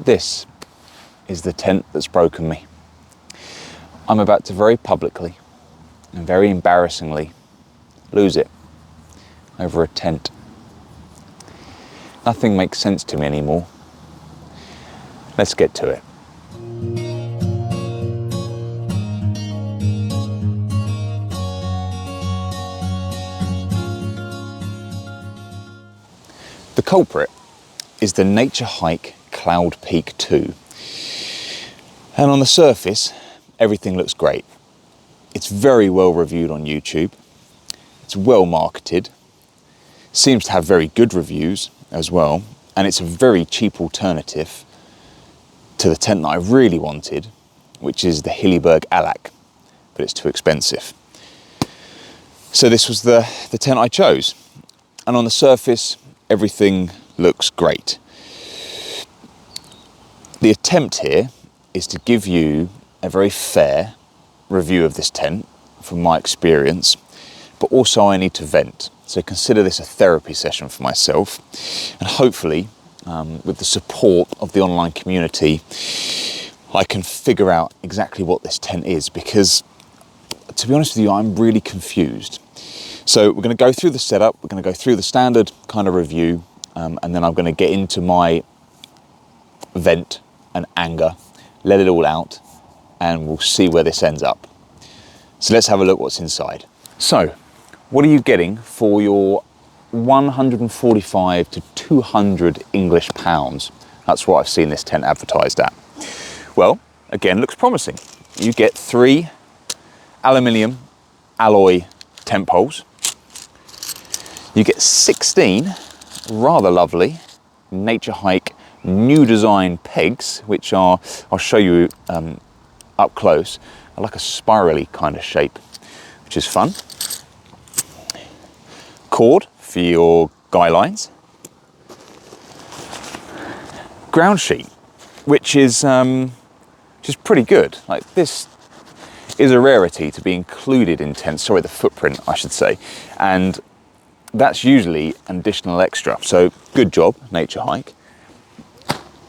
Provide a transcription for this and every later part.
This is the tent that's broken me. I'm about to very publicly and very embarrassingly lose it over a tent. Nothing makes sense to me anymore. Let's get to it. The culprit is the Naturehike Cloud Peak 2. And on the surface, everything looks great. It's very well reviewed on YouTube. It's well marketed. Seems to have very good reviews as well. And it's a very cheap alternative to the tent that I really wanted, which is the Hillyberg Alak, but it's too expensive. So this was the tent I chose. And on the surface, everything looks great. The attempt here is to give you a very fair review of this tent from my experience, but also I need to vent. So consider this a therapy session for myself, and hopefully with the support of the online community, I can figure out exactly what this tent is, because to be honest with you, I'm really confused. So we're going to go through the setup, we're going to go through the standard kind of review, and then I'm going to get into my vent and anger, let it all out, and we'll see where this ends up. So let's have a look what's inside. So, what are you getting for your 145 to 200 English pounds? That's what I've seen this tent advertised at. Well, again, looks promising. You get 3 aluminium alloy tent poles. You get 16 rather lovely Naturehike new design pegs, which are, I'll show you up close, are like a spirally kind of shape, which is fun. Cord for your guy lines. Ground sheet, which is pretty good. Like, this is a rarity to be included in tents. Sorry, the footprint, I should say. And that's usually an additional extra. So good job, Naturehike.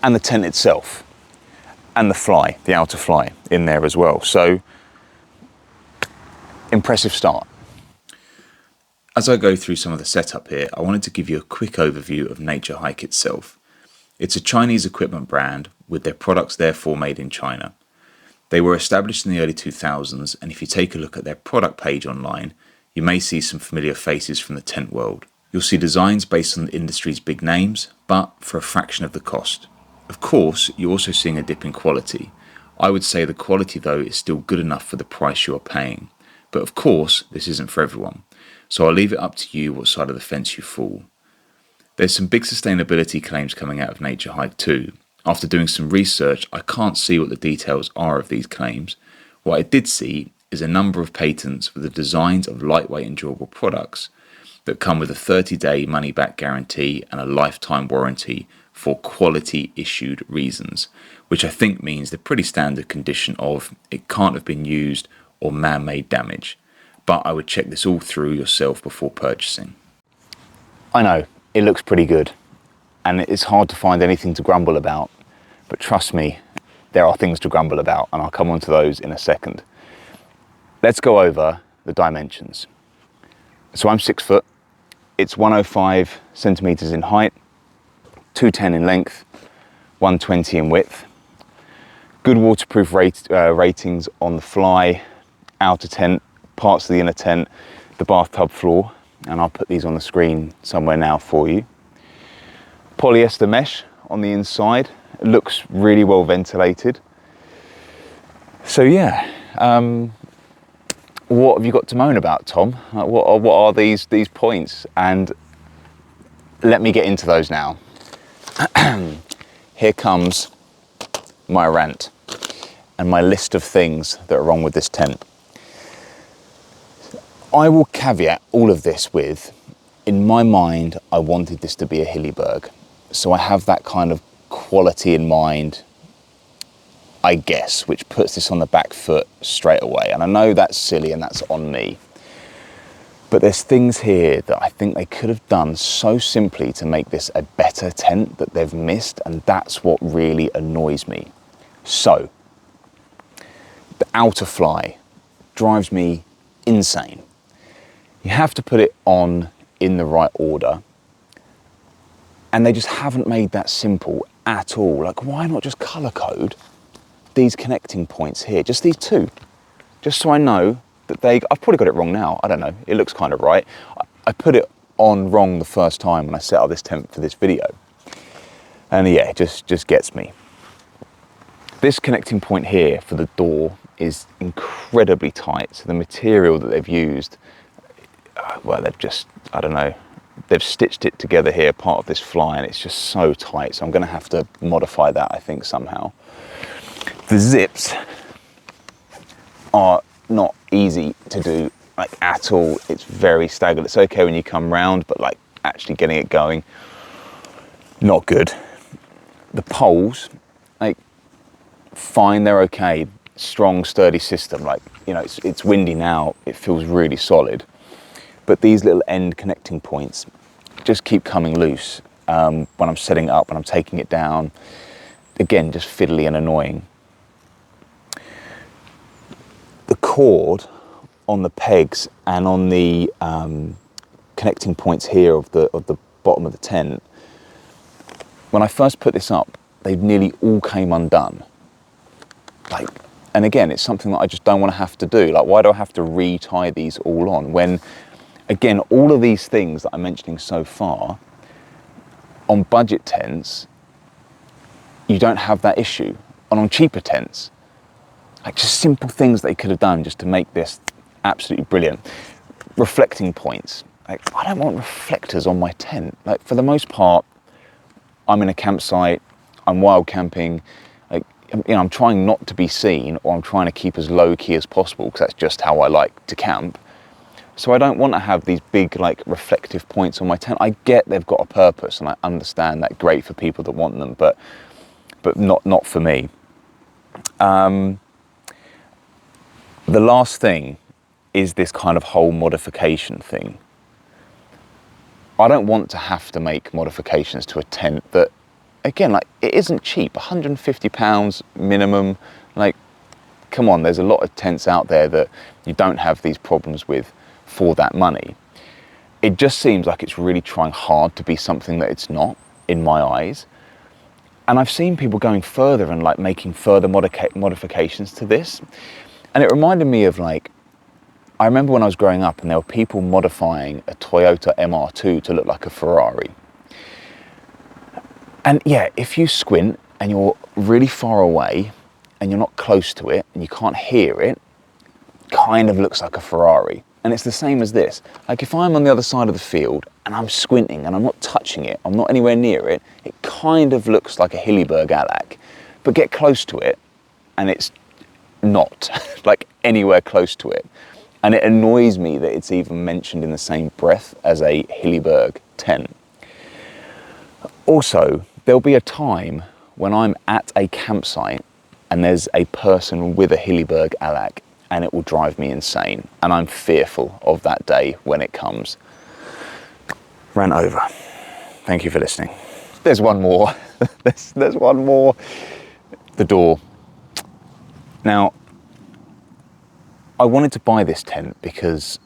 And the tent itself. And the fly, the outer fly in there as well. So impressive start. As I go through some of the setup here, I wanted to give you a quick overview of Naturehike itself. It's a Chinese equipment brand, with their products therefore made in China. They were established in the early 2000s, and if you take a look at their product page online, you may see some familiar faces from the tent world. You'll see designs based on the industry's big names, but for a fraction of the cost. Of course, you're also seeing a dip in quality. I would say the quality though is still good enough for the price you are paying. But of course, this isn't for everyone. So I'll leave it up to you what side of the fence you fall. There's some big sustainability claims coming out of Naturehike too. After doing some research, I can't see what the details are of these claims. What I did see is a number of patents for the designs of lightweight and durable products that come with a 30-day money-back guarantee and a lifetime warranty for quality issued reasons, which I think means the pretty standard condition of it can't have been used or man-made damage. But I would check this all through yourself before purchasing. I know, it looks pretty good, and it's hard to find anything to grumble about, but trust me, there are things to grumble about, and I'll come on to those in a second. Let's go over the dimensions. So I'm 6 foot, it's 105 centimeters in height, 210 in length, 120 in width. Good waterproof ratings on the fly, outer tent, parts of the inner tent, the bathtub floor, and I'll put these on the screen somewhere now for you. Polyester mesh on the inside. It looks really well ventilated. So yeah, what have you got to moan about, Tom? What are these points? And let me get into those now. Here comes my rant and my list of things that are wrong with this tent. I will caveat all of this with, in my mind, I wanted this to be a Hillyberg. So I have that kind of quality in mind, I guess, which puts this on the back foot straight away. And I know that's silly and that's on me. But there's things here that I think they could have done so simply to make this a better tent that they've missed, and that's what really annoys me. So, the outer fly drives me insane. You have to put it on in the right order, and they just haven't made that simple at all. Like, why not just color code these connecting points here, just these two, just so I know that I've probably got it wrong now, I don't know, it looks kind of right. I put it on wrong the first time when I set up this tent for this video, and yeah, it just gets me. This connecting point here for the door is incredibly tight, so the material that they've used, well, they've just, I don't know, they've stitched it together here, part of this fly, and it's just so tight, so I'm going to have to modify that, I think, somehow. The zips are not easy to do, like, at all. It's very staggered. It's okay when you come round, but like actually getting it going, not good. The poles, like, fine, they're okay. Strong, sturdy system. Like, you know, it's windy now, it feels really solid. But these little end connecting points just keep coming loose when I'm setting it up, when I'm taking it down. Again, just fiddly and annoying. The cord on the pegs and on the connecting points here of the bottom of the tent, when I first put this up, they nearly all came undone. Like, and again, it's something that I just don't want to have to do. Like, why do I have to re-tie these all on when, again, all of these things that I'm mentioning so far, on budget tents, you don't have that issue. And on cheaper tents, like, just simple things they could have done just to make this absolutely brilliant. Reflecting points. Like, I don't want reflectors on my tent. Like, for the most part, I'm in a campsite, I'm wild camping, like, you know, I'm trying not to be seen, or I'm trying to keep as low key as possible, because that's just how I like to camp. So I don't want to have these big, like, reflective points on my tent. I get they've got a purpose, and I understand that, great for people that want them, but not for me. The last thing is this kind of whole modification thing. I don't want to have to make modifications to a tent that, again, like, it isn't cheap. £150 minimum. Like, come on, there's a lot of tents out there that you don't have these problems with for that money. It just seems like it's really trying hard to be something that it's not, in my eyes. And I've seen people going further and, like, making further modifications to this. And it reminded me of, like, I remember when I was growing up and there were people modifying a Toyota MR2 to look like a Ferrari. And yeah, if you squint and you're really far away and you're not close to it and you can't hear it, kind of looks like a Ferrari. And it's the same as this. Like, if I'm on the other side of the field and I'm squinting and I'm not touching it, I'm not anywhere near it, it kind of looks like a Hilleberg Alac. But get close to it and it's not like anywhere close to it. And it annoys me that it's even mentioned in the same breath as a Hilleberg 10. Also, there'll be a time when I'm at a campsite and there's a person with a Hilleberg Alac, and it will drive me insane. And I'm fearful of that day when it comes. Rant over. Thank you for listening. There's one more. there's one more. The door. Now, I wanted to buy this tent because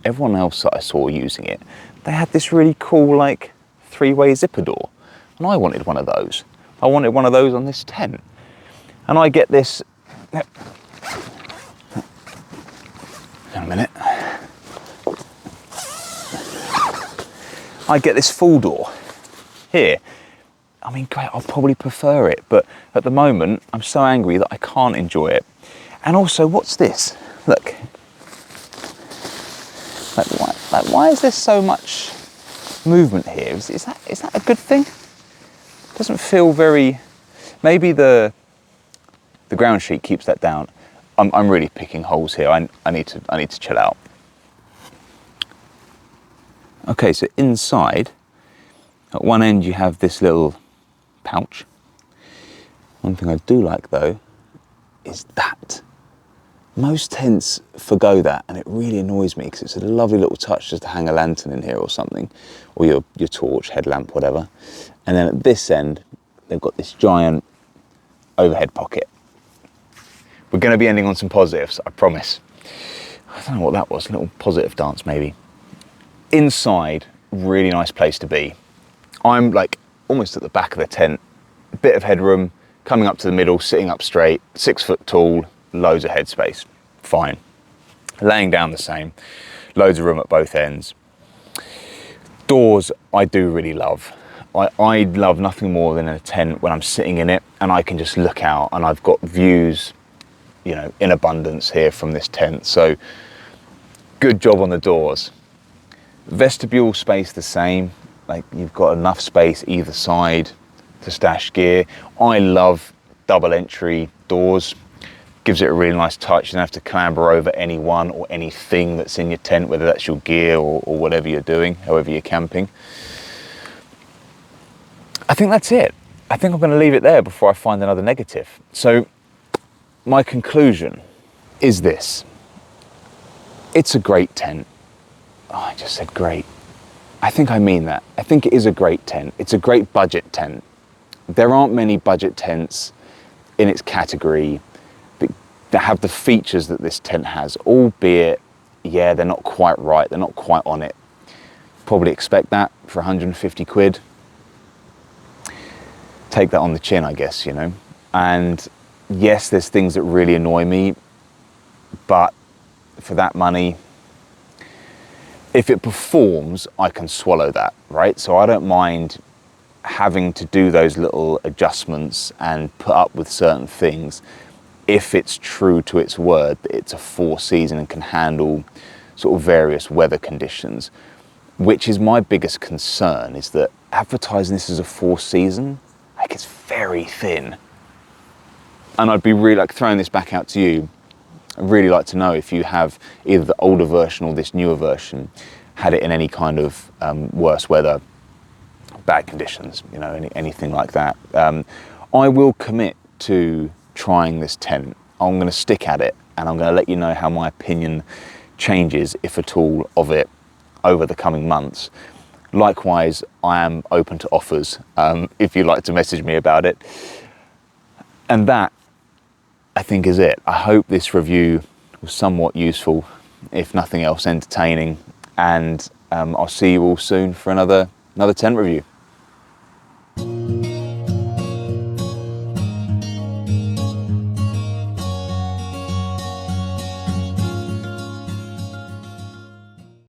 everyone else that I saw using it, they had this really cool, like, three-way zipper door. And I wanted one of those. I wanted one of those on this tent. And I get this... Hang on a minute. I get this full door here. I mean, great, I'll probably prefer it, but at the moment, I'm so angry that I can't enjoy it. And also, what's this? Look. Like, why is there so much movement here? Is that a good thing? It doesn't feel very... Maybe the ground sheet keeps that down. I'm really picking holes here. I need to chill out. Okay, so inside, at one end you have this little pouch. One thing I do like though is that. Most tents forgo that, and it really annoys me because it's a lovely little touch just to hang a lantern in here or something, or your torch, headlamp, whatever. And then at this end, they've got this giant overhead pocket. We're going to be ending on some positives, I promise. I don't know what that was, a little positive dance maybe. Inside, really nice place to be. I'm like almost at the back of the tent, a bit of headroom, coming up to the middle, sitting up straight, 6 foot tall, loads of headspace, fine. Laying down the same, loads of room at both ends. Doors, I do really love. I love nothing more than a tent when I'm sitting in it and I can just look out and I've got views, you know, in abundance here from this tent. So good job on the doors. Vestibule space the same, like you've got enough space either side to stash gear. I love double entry doors. Gives it a really nice touch. You don't have to clamber over anyone or anything that's in your tent, whether that's your gear or whatever you're doing, however you're camping. I think that's it. I think I'm going to leave it there before I find another negative. So my conclusion is this. It's a great tent. Oh, I just said great. I think I mean that. I think it is a great tent. It's a great budget tent. There aren't many budget tents in its category that have the features that this tent has, albeit, yeah, they're not quite right, they're not quite on it. Probably expect that for 150 quid. Take that on the chin, I guess, you know. And yes, there's things that really annoy me, but for that money, if it performs, I can swallow that, right? So I don't mind having to do those little adjustments and put up with certain things if it's true to its word that it's a 4-season and can handle sort of various weather conditions, which is my biggest concern, is that advertising this as a 4-season, like, it's very thin. And I'd be really like throwing this back out to you. I'd really like to know if you have either the older version or this newer version, had it in any kind of worse weather, bad conditions, you know, anything like that. I will commit to trying this tent. I'm going to stick at it and I'm going to let you know how my opinion changes, if at all, of it over the coming months. Likewise, I am open to offers if you'd like to message me about it. And that, I think, is it. I hope this review was somewhat useful, if nothing else entertaining, and I'll see you all soon for another tent review.